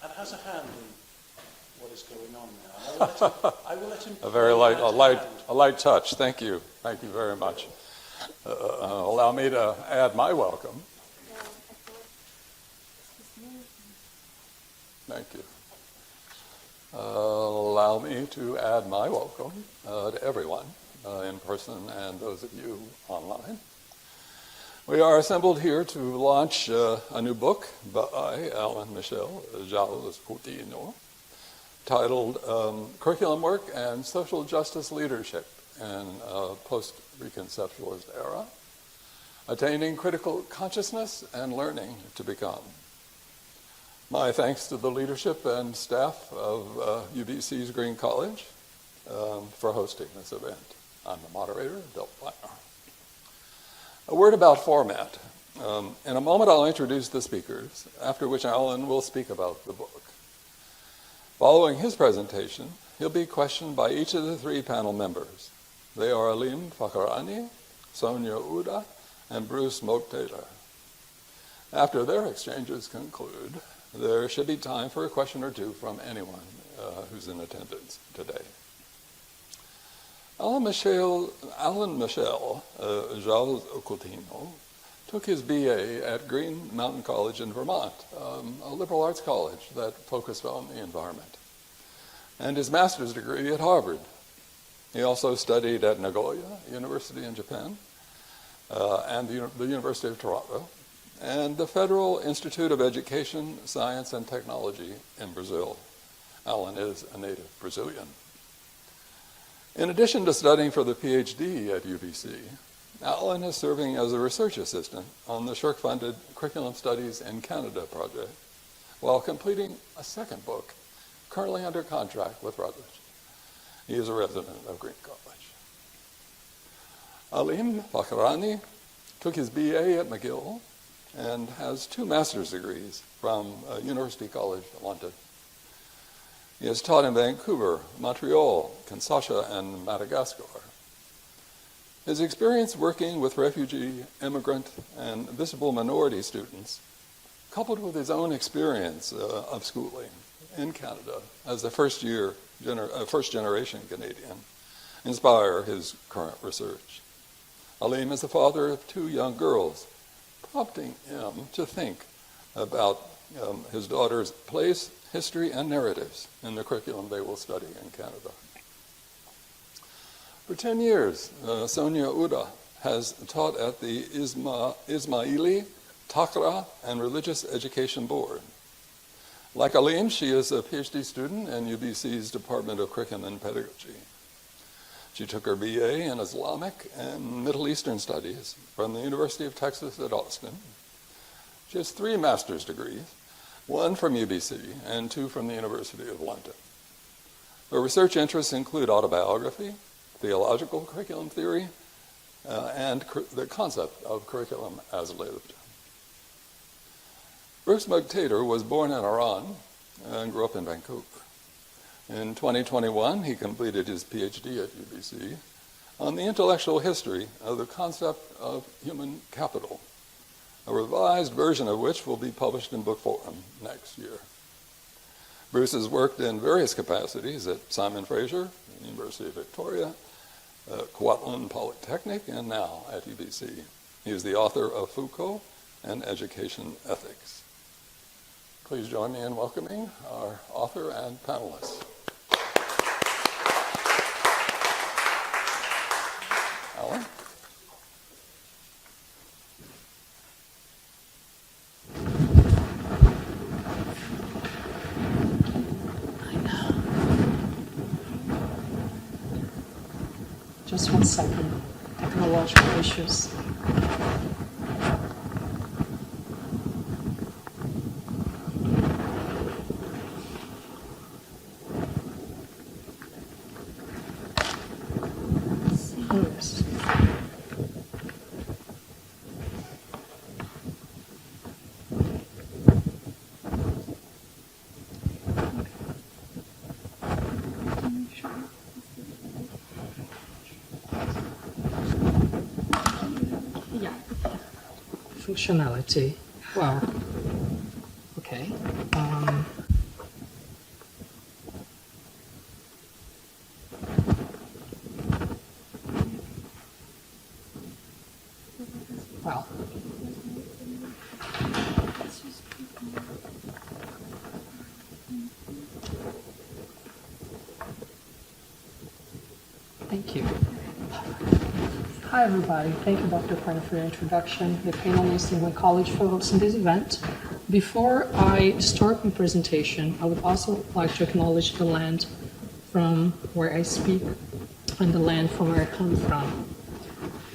and has a hand in what is going on now. I will let him A very light touch. Thank you. Thank you very much. Allow me to add my welcome. Thank you. Allow me to add my welcome to everyone in person and those of you online. We are assembled here to launch a new book by Allan Michel Jales Coutinho titled Curriculum Work and Social Justice Leadership in a Post-Reconceptualist Era, Attaining Critical Consciousness and Learning to Become. My thanks to the leadership and staff of UBC's Green College for hosting this event. I'm the moderator, Bill Plattner. A word about format. In a moment I'll introduce the speakers, after which Allan will speak about the book. Following his presentation, he'll be questioned by each of the three panel members. They are Alim Fakirani, Sonia Huda, and Bruce Moghtader. After their exchanges conclude, there should be time for a question or two from anyone who's in attendance today. Allan Michel Jales Coutinho took his BA at Green Mountain College in Vermont, a liberal arts college that focused on the environment, and his master's degree at Harvard. He also studied at Nagoya University in Japan, and the University of Toronto, and the Federal Institute of Education, Science, and Technology in Brazil. Allan is a native Brazilian. In addition to studying for the PhD at UBC, Allan is serving as a research assistant on the Shirk-funded Curriculum Studies in Canada project, while completing a second book, currently under contract with Routledge. He is a resident of Green College. Alim Fakirani took his BA at McGill and has 2 master's degrees from University College London. He has taught in Vancouver, Montreal, Kinshasa, and Madagascar. His experience working with refugee, immigrant, and visible minority students, coupled with his own experience of schooling in Canada as a first-generation Canadian, inspire his current research. Alim is the father of 2 young girls, prompting him to think about his daughter's place, history, and narratives in the curriculum they will study in Canada. For 10 years, Sonia Huda has taught at the Ismaili, Takra, and Religious Education Board. Like Alim, she is a PhD student in UBC's Department of Curriculum and Pedagogy. She took her BA in Islamic and Middle Eastern Studies from the University of Texas at Austin. She has 3 master's degrees, 1 from UBC and 2 from the University of London. Her research interests include autobiography, theological curriculum theory, and the concept of curriculum as lived. Bruce Moghtader was born in Iran and grew up in Vancouver. In 2021, he completed his PhD at UBC on the intellectual history of the concept of human capital, a revised version of which will be published in book form next year. Bruce has worked in various capacities at Simon Fraser, the University of Victoria, Kwantlen Polytechnic, and now at UBC. He is the author of Foucault and Education Ethics. Please join me in welcoming our author and panelists. Allan? Just 1 second. Technological issues. Yes. Functionality. Wow. Okay. Thank you. Hi, everybody. Thank you, Dr. Carter, for your introduction. The panel is England College for hosting this event. Before I start my presentation, I would also like to acknowledge the land from where I speak and the land from where I come from.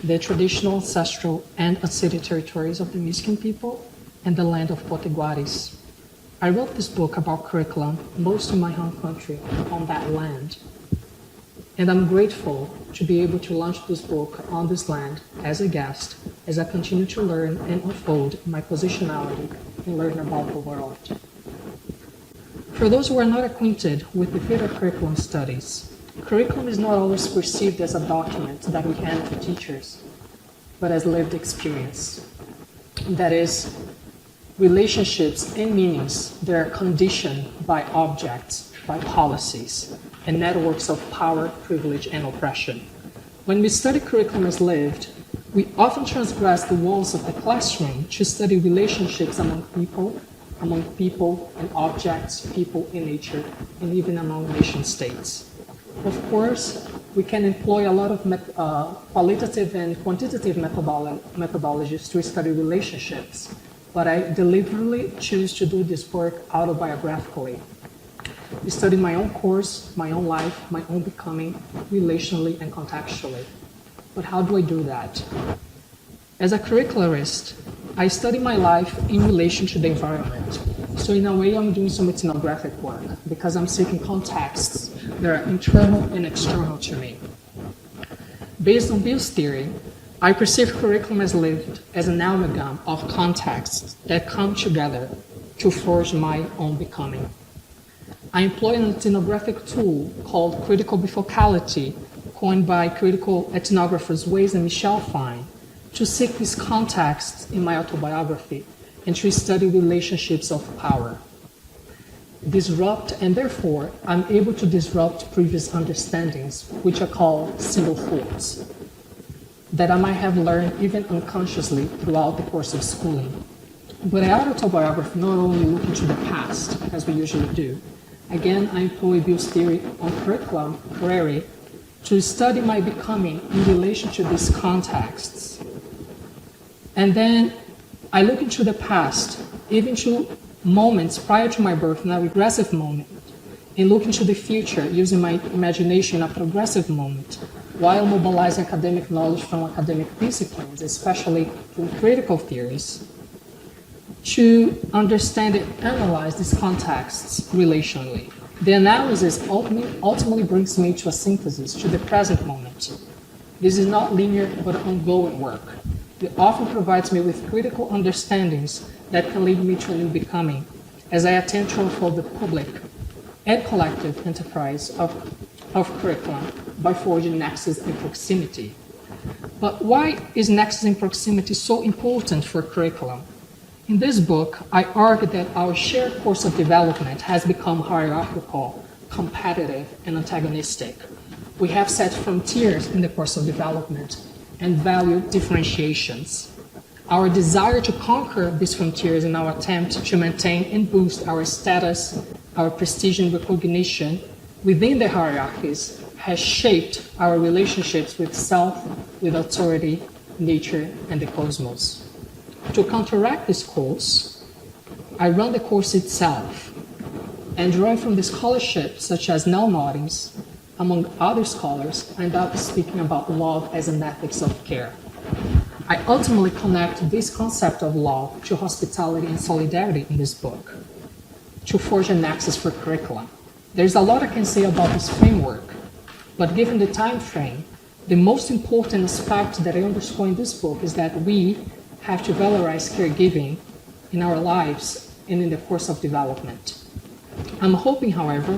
The traditional, ancestral, and unceded territories of the Mexican people and the land of Potiguaris. I wrote this book about curriculum, most in my home country, on that land. And I'm grateful to be able to launch this book on this land as a guest, as I continue to learn and unfold my positionality and learn about the world. For those who are not acquainted with the field of curriculum studies, curriculum is not always perceived as a document that we hand to teachers, but as lived experience. That is, relationships and meanings that are conditioned by objects, by policies, and networks of power, privilege, and oppression. When we study curriculum as lived, we often transgress the walls of the classroom to study relationships among people and objects, people in nature, and even among nation states. Of course, we can employ a lot of qualitative and quantitative methodologies to study relationships, but I deliberately choose to do this work autobiographically. I study my own course, my own life, my own becoming, relationally and contextually. But how do I do that? As a curricularist, I study my life in relation to the environment. So in a way, I'm doing some ethnographic work because I'm seeking contexts that are internal and external to me. Based on Bill's theory, I perceive curriculum as lived as an amalgam of contexts that come together to forge my own becoming. I employ an ethnographic tool called critical bifocality, coined by critical ethnographers Weiss and Michel to seek these contexts in my autobiography and to study relationships of power. Disrupt, and therefore, I'm able to disrupt previous understandings, which are called single thoughts, that I might have learned even unconsciously throughout the course of schooling. But I autobiography not only look into the past, as we usually do. Again, I employ Bill's theory on curriculum, query, to study my becoming in relation to these contexts. And then I look into the past, even to moments prior to my birth, in a regressive moment, and look into the future using my imagination in a progressive moment, while mobilizing academic knowledge from academic disciplines, especially from critical theories, to understand and analyze these contexts relationally. The analysis ultimately brings me to a synthesis, to the present moment. This is not linear but ongoing work. It often provides me with critical understandings that can lead me to a new becoming as I attempt to unfold the public and collective enterprise of curriculum by forging nexus and proximity. But why is nexus and proximity so important for curriculum? In this book, I argue that our shared course of development has become hierarchical, competitive, and antagonistic. We have set frontiers in the course of development and value differentiations. Our desire to conquer these frontiers in our attempt to maintain and boost our status, our prestige and recognition within the hierarchies has shaped our relationships with self, with authority, nature, and the cosmos. To counteract this course, I run the course itself, and drawing from the scholarship such as Nell Noddings, among other scholars, I end up speaking about love as an ethics of care. I ultimately connect this concept of love to hospitality and solidarity in this book, to forge a nexus for curriculum. There's a lot I can say about this framework, but given the time frame, the most important aspect that I underscore in this book is that we have to valorize caregiving in our lives and in the course of development. I'm hoping, however,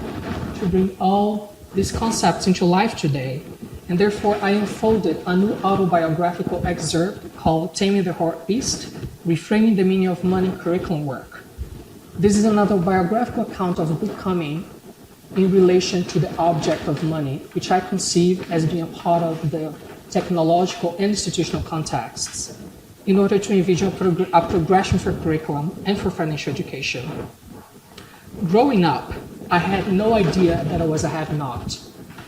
to bring all these concepts into life today, and therefore I unfolded a new autobiographical excerpt called Taming the Heart Beast, Reframing the Meaning of Money Curriculum Work. This is an autobiographical account of becoming in relation to the object of money, which I conceive as being a part of the technological and institutional contexts, in order to envision a progression for curriculum and for financial education. Growing up, I had no idea that I was a have-not.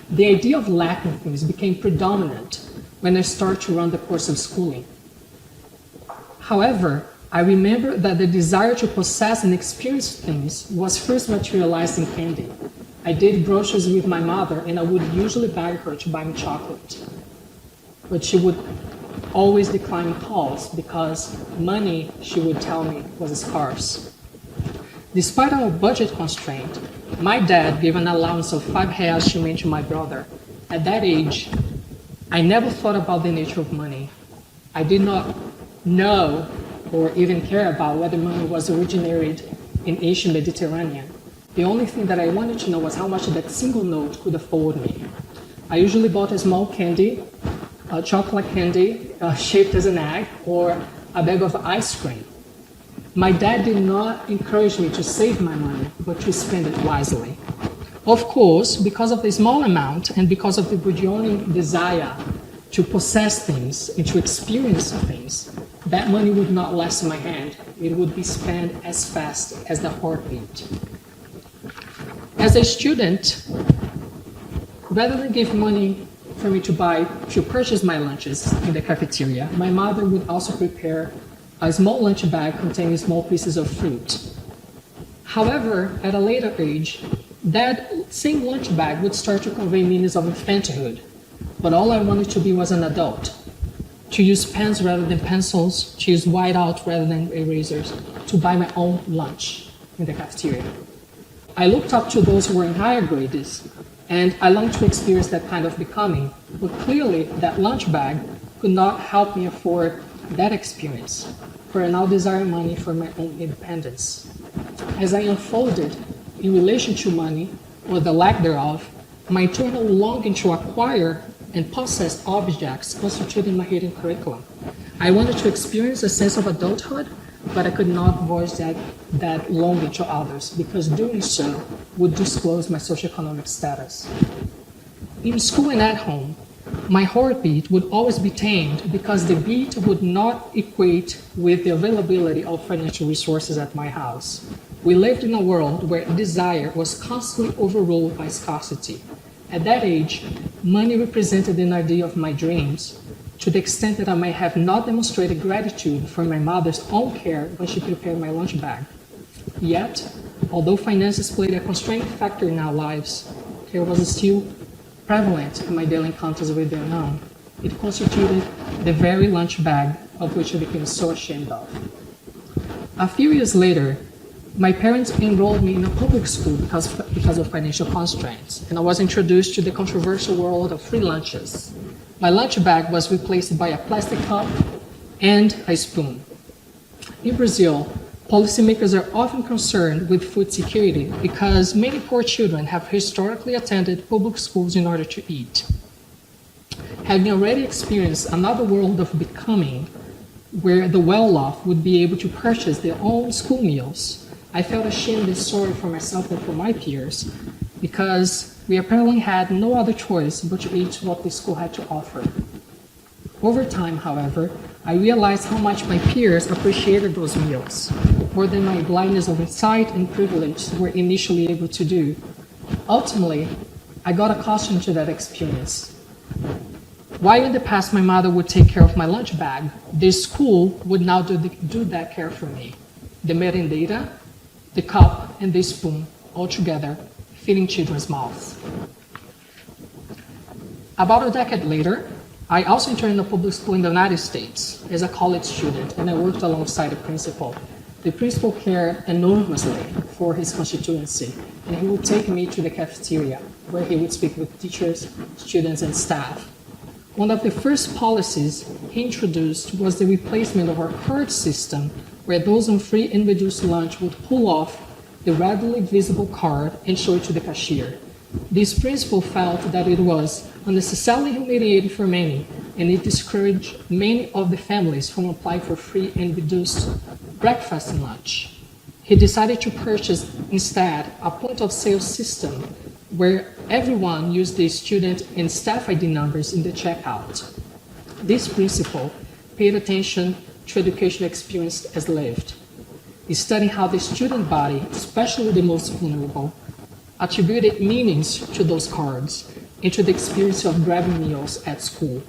the idea of lacking things became predominant when I started to run the course of schooling. However, I remember that the desire to possess and experience things was first materialized in candy. I did groceries with my mother, and I would usually beg her to buy me chocolate. But she would always decline calls because money, she would tell me, was scarce. Despite our budget constraint, my dad gave an allowance of 5 reais to me and to my brother. At that age, I never thought about the nature of money. I did not know or even care about whether money was originated in Asian Mediterranean. The only thing that I wanted to know was how much that single note could afford me. I usually bought a small candy, a chocolate candy shaped as an egg, or a bag of ice cream. My dad did not encourage me to save my money, but to spend it wisely. Of course, because of the small amount and because of the burgeoning desire to possess things and to experience things, that money would not last in my hand. It would be spent as fast as the heartbeat. As a student, rather than give money for me to purchase my lunches in the cafeteria, my mother would also prepare a small lunch bag containing small pieces of fruit. However, at a later age, that same lunch bag would start to convey meanings of infanthood. But all I wanted to be was an adult. To use pens rather than pencils, to use whiteout rather than erasers, to buy my own lunch in the cafeteria. I looked up to those who were in higher grades, and I longed to experience that kind of becoming, but clearly that lunch bag could not help me afford that experience, for I now desire money for my own independence. As I unfolded in relation to money, or the lack thereof, my internal longing to acquire and possess objects constituted my hidden curriculum. I wanted to experience a sense of adulthood, but I could not voice that longing to others, because doing so would disclose my socioeconomic status. In school and at home, my heartbeat would always be tamed because the beat would not equate with the availability of financial resources at my house. We lived in a world where desire was constantly overruled by scarcity. At that age, money represented an idea of my dreams, to the extent that I may have not demonstrated gratitude for my mother's own care when she prepared my lunch bag. Yet, although finances played a constraining factor in our lives, care was still prevalent in my daily encounters with the unknown. It constituted the very lunch bag of which I became so ashamed of. A few years later, my parents enrolled me in a public school because of financial constraints, and I was introduced to the controversial world of free lunches. My lunch bag was replaced by a plastic cup and a spoon. In Brazil, policymakers are often concerned with food security because many poor children have historically attended public schools in order to eat. Having already experienced another world of becoming, where the well-off would be able to purchase their own school meals, I felt ashamed and sorry for myself and for my peers, because we apparently had no other choice but to eat what the school had to offer. Over time, however, I realized how much my peers appreciated those meals, more than my blindness of insight and privilege were initially able to do. Ultimately, I got accustomed to that experience. While in the past my mother would take care of my lunch bag, the school would now do that care for me. The merendera, the cup, and the spoon, all together, filling children's mouths. About a decade later, I also interned in a public school in the United States as a college student, and I worked alongside the principal. The principal cared enormously for his constituency, and he would take me to the cafeteria, where he would speak with teachers, students, and staff. One of the first policies he introduced was the replacement of our card system, where those on free and reduced lunch would pull off the readily visible card and show it to the cashier. This principal felt that it was unnecessarily humiliating for many, and it discouraged many of the families from applying for free and reduced breakfast and lunch. He decided to purchase instead a point-of-sale system where everyone used the student and staff ID numbers in the checkout. This principle paid attention to educational experience as lived, studying how the student body, especially the most vulnerable, attributed meanings to those cards into the experience of grabbing meals at school.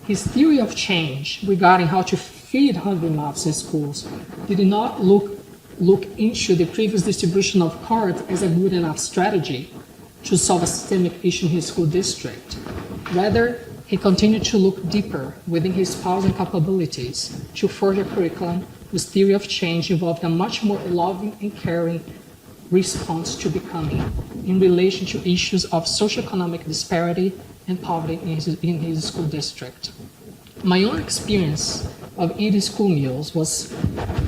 His theory of change regarding how to feed hungry mouths in schools did not look into the previous distribution of cards as a good enough strategy to solve a systemic issue in his school district. Rather, he continued to look deeper within his powers and capabilities to forge a curriculum whose theory of change involved a much more loving and caring response to becoming in relation to issues of socioeconomic disparity and poverty in his school district. My own experience of eating school meals was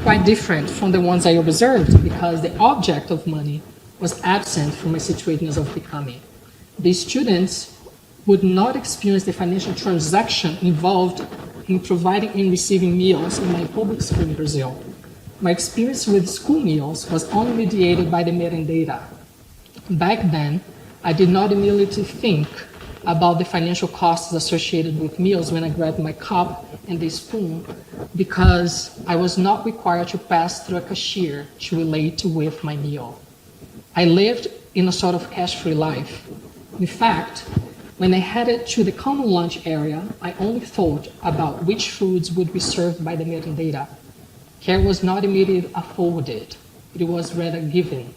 quite different from the ones I observed because the object of money was absent from my situations of becoming. The students would not experience the financial transaction involved in providing and receiving meals in my public school in Brazil. My experience with school meals was only mediated by the metadata. Back then, I did not immediately think about the financial costs associated with meals when I grabbed my cup and the spoon because I was not required to pass through a cashier to relate with my meal. I lived in a sort of cash-free life. In fact, when I headed to the common lunch area, I only thought about which foods would be served by the metadata. Care was not immediately afforded, it was rather given.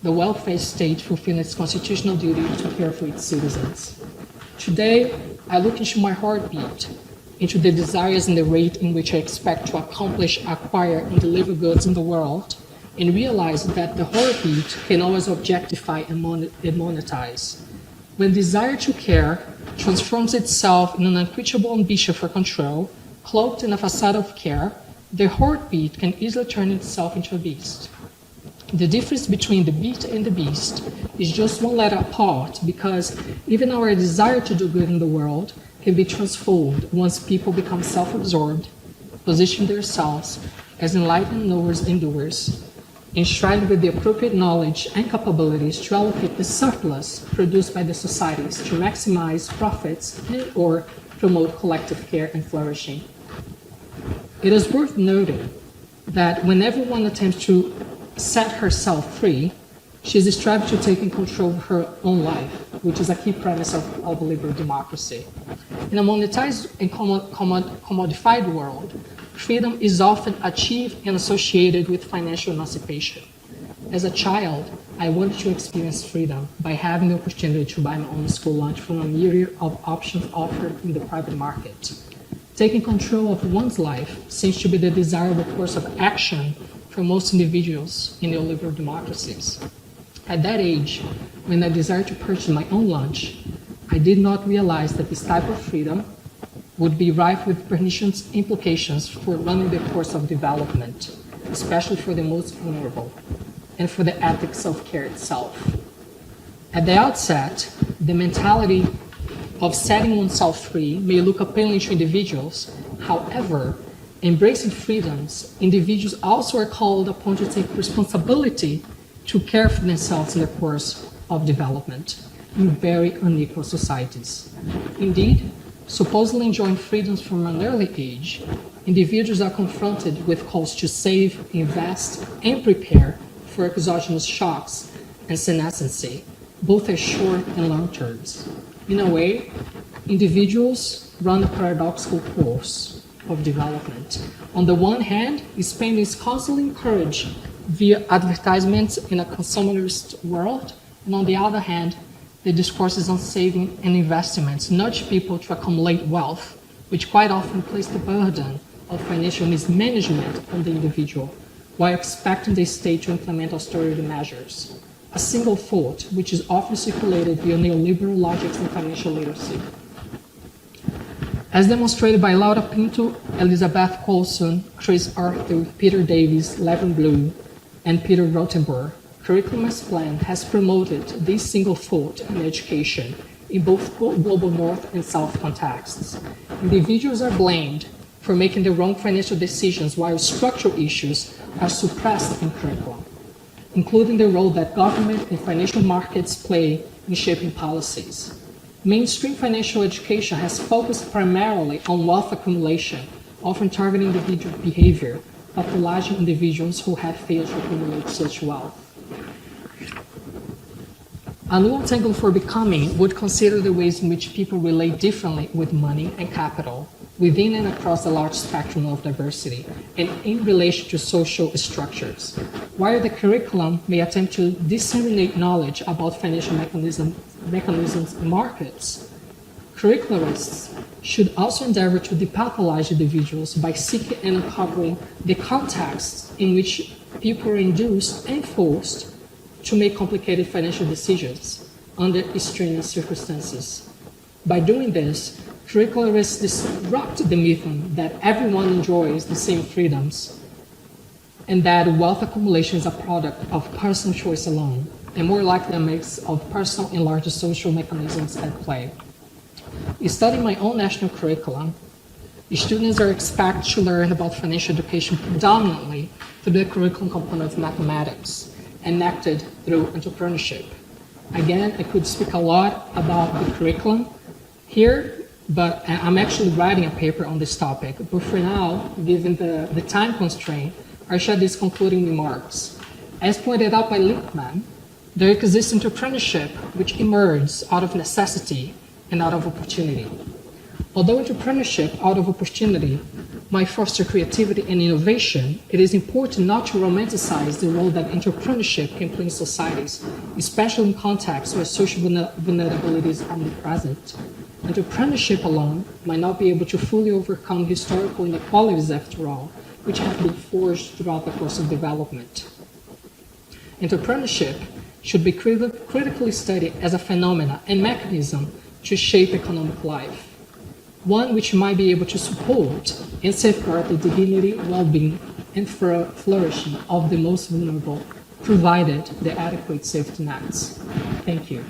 The welfare state fulfilling its constitutional duty to care for its citizens. Today, I look into my heartbeat, into the desires and the rate in which I expect to accomplish, acquire, and deliver goods in the world, and realize that the heartbeat can always objectify and monetize. When desire to care transforms itself in an unquenchable ambition for control, cloaked in a facade of care, the heartbeat can easily turn itself into a beast. The difference between the beat and the beast is just one letter apart because even our desire to do good in the world can be transformed once people become self-absorbed, position themselves as enlightened knowers and doers, enshrined with the appropriate knowledge and capabilities to allocate the surplus produced by the societies to maximize profits and or promote collective care and flourishing. It is worth noting that whenever one attempts to set herself free, she is striving to take in control of her own life, which is a key premise of liberal democracy. In a monetized and commodified world, freedom is often achieved and associated with financial emancipation. As a child, I wanted to experience freedom by having the opportunity to buy my own school lunch from a myriad of options offered in the private market. Taking control of one's life seems to be the desirable course of action for most individuals in neoliberal democracies. At that age, when I desired to purchase my own lunch, I did not realize that this type of freedom would be rife with pernicious implications for running the course of development, especially for the most vulnerable, and for the ethics of care itself. At the outset, the mentality of setting oneself free may look appealing to individuals. However, embracing freedoms, individuals also are called upon to take responsibility to care for themselves in the course of development in very unequal societies. Indeed, supposedly enjoying freedoms from an early age, individuals are confronted with calls to save, invest, and prepare for exogenous shocks and senescency, both as short and long terms. In a way, individuals run a paradoxical course of development. On the one hand, spending is constantly encouraged via advertisements in a consumerist world, and on the other hand, the discourses on saving and investments nudge people to accumulate wealth, which quite often place the burden of financial mismanagement on the individual, while expecting the state to implement austerity measures. A single thought, which is often circulated via neoliberal logics and financial literacy. As demonstrated by Laura Pinto, Elizabeth Colson, Chris Arthur, Peter Davis, Levin Blue, and Peter Rothenberg, Curriculum as Plan has promoted this single thought in education in both global North and South contexts. Individuals are blamed for making the wrong financial decisions while structural issues are suppressed in curriculum, including the role that government and financial markets play in shaping policies. Mainstream financial education has focused primarily on wealth accumulation, often targeting individual behavior, pathologizing individuals who have failed to accumulate such wealth. A new angle for becoming would consider the ways in which people relate differently with money and capital, within and across a large spectrum of diversity, and in relation to social structures. While the curriculum may attempt to disseminate knowledge about financial mechanisms and markets, curricularists should also endeavor to depathologize individuals by seeking and uncovering the contexts in which people are induced and forced to make complicated financial decisions under extraneous circumstances. By doing this, curricularists disrupt the myth that everyone enjoys the same freedoms and that wealth accumulation is a product of personal choice alone, and more likely a mix of personal and larger social mechanisms at play. Studying my own national curriculum, students are expected to learn about financial education predominantly through the curriculum component of mathematics, enacted through entrepreneurship. Again, I could speak a lot about the curriculum here, but I'm actually writing a paper on this topic. But for now, given the time constraint, I share these concluding remarks. As pointed out by Lippmann, there exists entrepreneurship which emerges out of necessity and out of opportunity. Although entrepreneurship out of opportunity might foster creativity and innovation, it is important not to romanticize the role that entrepreneurship can play in societies, especially in contexts where social vulnerability is omnipresent. Entrepreneurship alone might not be able to fully overcome historical inequalities, after all, which have been forged throughout the course of development. Entrepreneurship should be critically studied as a phenomenon and mechanism to shape economic life, one which might be able to support and safeguard the dignity, well-being, and flourishing of the most vulnerable, provided the adequate safety nets. Thank you.